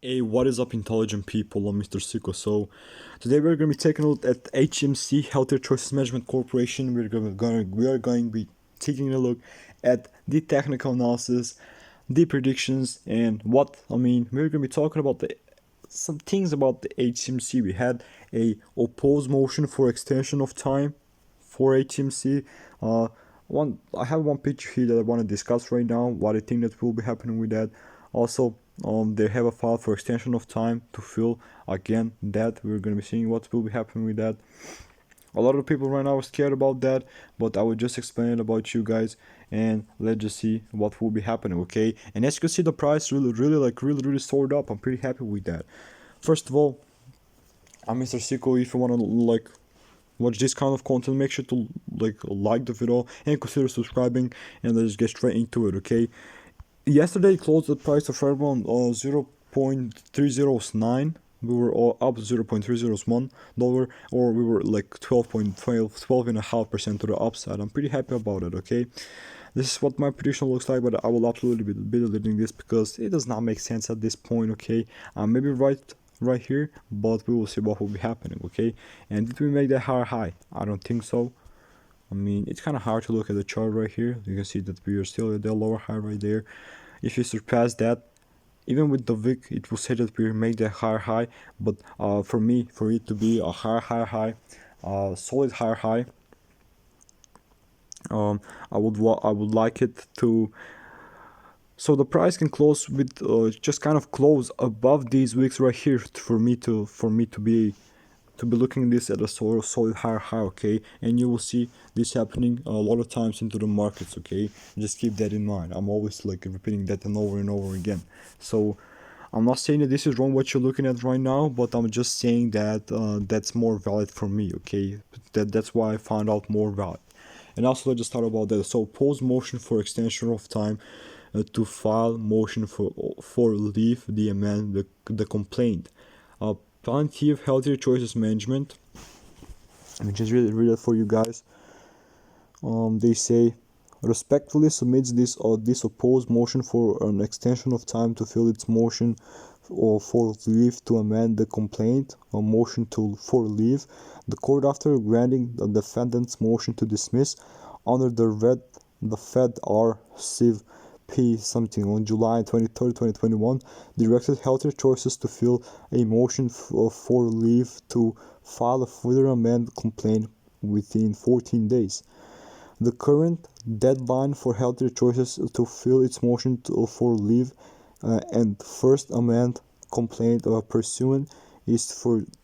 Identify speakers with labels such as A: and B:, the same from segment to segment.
A: Hey, what is up, intelligent people? I'm Mr. Sicko. So, today we're going to be taking a look at HCMC, Healthier Choices Management Corporation. We are going to be taking a look at the technical analysis, the predictions, and we're going to be talking about some things about the HCMC. We had a opposed motion for extension of time for HCMC. I have one picture here that I want to discuss right now. What I think that will be happening with that. Also, they have a file for extension of time to fill. Again, that we're going to be seeing what will be happening with that. A lot of people right now are scared about that, but I will just explain it about you guys, and let's just see what will be happening, okay? And as you can see, the price really soared up. I'm pretty happy with that. First of all, I'm Mr. Sicko. If you want to watch this kind of content, make sure to like the video and consider subscribing, and let's get straight into it, okay? Yesterday it closed the price of around 0.309. We were all up $0.301, or we were like 12.5% to the upside. I'm pretty happy about it, okay? This is what my prediction looks like, but I will absolutely be deleting this because it does not make sense at this point, okay? Maybe right here, but we will see what will be happening, okay? And did we make that high? I don't think so. I mean, it's kind of hard to look at the chart right here. You can see that we are still at the lower high right there. If you surpass that, even with the VIX, it will say that we made that higher high. But for it to be a higher high, solid higher high, I would like it to. So the price can close with just kind of close above these wicks right here for me to be looking at this at a solid higher high, okay? And you will see this happening a lot of times into the markets, okay? Just keep that in mind. I'm always repeating that and over again. So I'm not saying that this is wrong what you're looking at right now, but I'm just saying that that's more valid for me, okay? That's why I found out more valid. And also let's just talk about that. So pose motion for extension of time to file motion for leave the amend the complaint. Plenty of Healthier Choices Management. Let me just read it for you guys. They say, respectfully submits this opposed motion for an extension of time to fill its motion or for leave to amend the complaint, or motion for leave. The court, after granting the defendant's motion to dismiss under the FedR Civ P something on July 23rd, 2021, directed Healthier Choices to fill a motion for leave to file a further amended complaint within 14 days. The current deadline for Healthier Choices to fill its motion for leave and first amend complaint pursuant is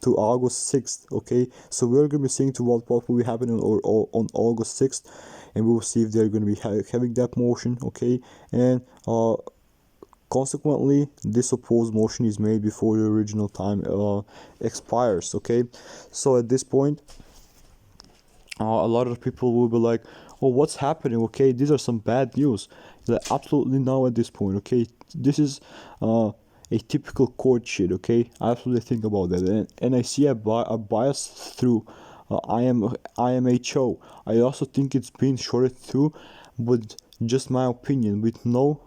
A: to August 6th, okay? So we're going to be seeing to what will be happening on August 6th, and we will see if they're going to be having that motion, okay? And consequently, this opposed motion is made before the original time expires, okay? So at this point, a lot of people will be like, oh, what's happening, okay? These are some bad news. Absolutely not at this point, okay? This is a typical court shit, okay? I absolutely think about that, and I see a bias through IMHO. I also think it's been shorted through, but just my opinion, with no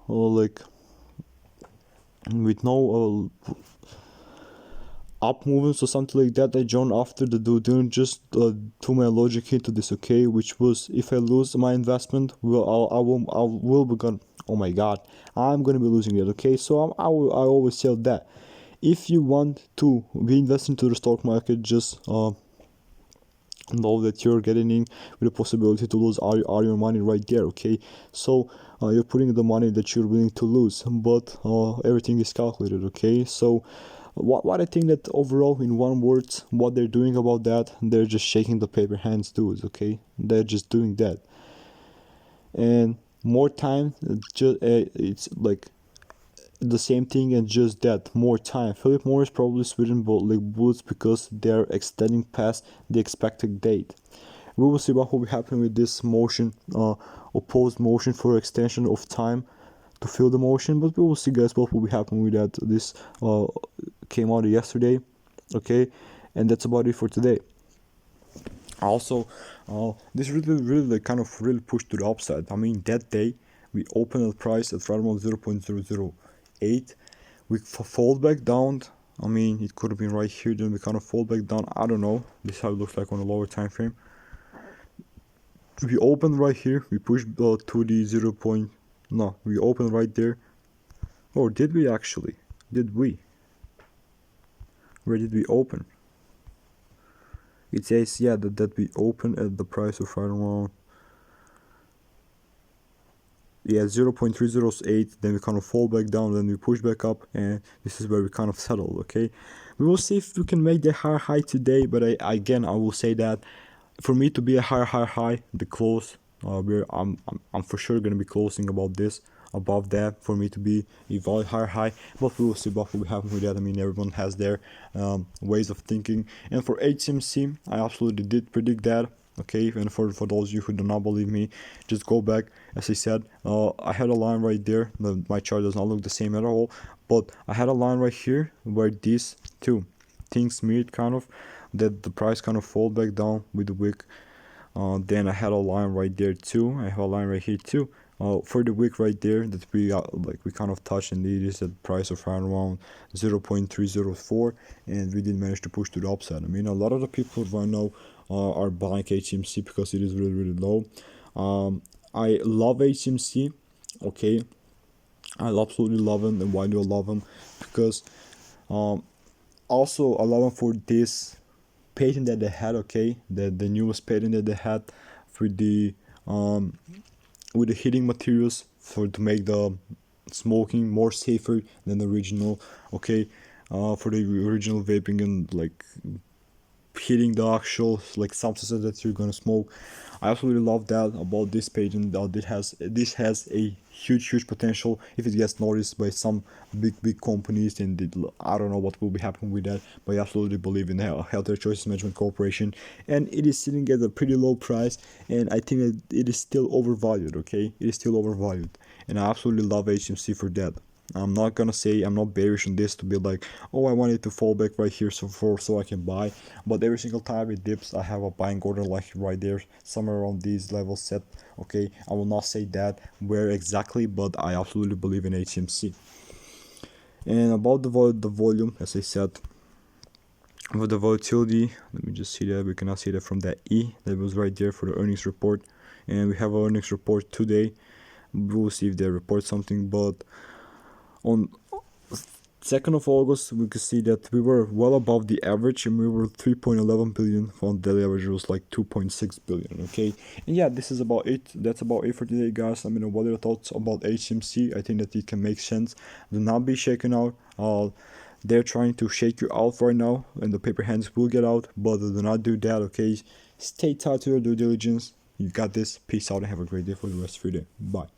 A: up movements or something like that. I joined after the dude, just to my logic into this, okay? Which was, if I lose my investment, I will be gone. Oh my god, I'm gonna be losing it, okay? So I always tell that if you want to be investing into the stock market, just know that you're getting in with the possibility to lose all your money right there, okay? So you're putting the money that you're willing to lose, but everything is calculated, okay? So what I think that overall, in one word, what they're doing about that, they're just shaking the paper hands dudes, okay? They're just doing that. And more time, it's like the same thing, and just that, more time. Philip Morris probably switching bullets because they're extending past the expected date. We will see what will be happening with this motion, opposed motion for extension of time to fill the motion, but we will see, guys, what will be happening with that. This came out yesterday, okay? And that's about it for today. Also, this really kind of pushed to the upside. I mean, that day we opened the price at around 0.008. we fold back down. I mean, it could have been right here, then we kind of fold back down. I don't know. This is how it looks like on a lower time frame. We open right here, we push to the 0 point, no, we open right there. Or did we actually? Did we? Where did we open? It says, yeah, that we open at the price of right around, yeah, 0.308, then we kind of fall back down, then we push back up, and this is where we kind of settle, okay? We will see if we can make the higher high today, but I will say that for me to be a higher high, the close, I'm for sure gonna be closing about this, above that, for me to be a very higher high. But we will see what will happen with that. I mean, everyone has their ways of thinking. And for HCMC, I absolutely did predict that. Okay, and for those of you who do not believe me, just go back. As I said, I had a line right there. My chart does not look the same at all, but I had a line right here where these two things meet, kind of, that the price kind of fall back down with the wick. Then I had a line right there too. I have a line right here too. For the wick right there that we kind of touched, and it is at the price of around 0.304, and we did manage to push to the upside. I mean, a lot of the people right now are buying HCMC because it is really low. I love HCMC, okay. I absolutely love them. And why do I love them? Because also I love them for this patent that they had, okay, the newest patent that they had with the heating materials to make the smoking more safer than the original, okay, for the original vaping and like hitting the actual like substances that you're gonna smoke. I absolutely love that about this patent. This has a huge potential if it gets noticed by some big companies, and I don't know what will be happening with that, but I absolutely believe in Healthier Choices Management Corporation, and it is sitting at a pretty low price, and I think that it is still overvalued, okay. It is still overvalued, and I absolutely love HCMC for that. I'm not gonna say I'm not bearish on this to be like, oh, I want it to fall back right here so I can buy, but every single time it dips, I have a buying order like right there, somewhere around these levels set, okay. I will not say that where exactly, but I absolutely believe in HCMC. And about the volume, as I said, with the volatility, let me just see that. We cannot see that from that E that was right there for the earnings report, and we have our earnings report today. We'll see if they report something, but on 2nd of August, we could see that we were well above the average, and we were 3.11 billion. On daily average, it was like 2.6 billion. Okay, and yeah, this is about it. That's about it for today, guys. I mean, what are your thoughts about HCMC? I think that it can make sense. Do not be shaken out. They're trying to shake you out right now, and the paper hands will get out, but do not do that. Okay, stay tight to your due diligence. You got this. Peace out and have a great day for the rest of your day. Bye.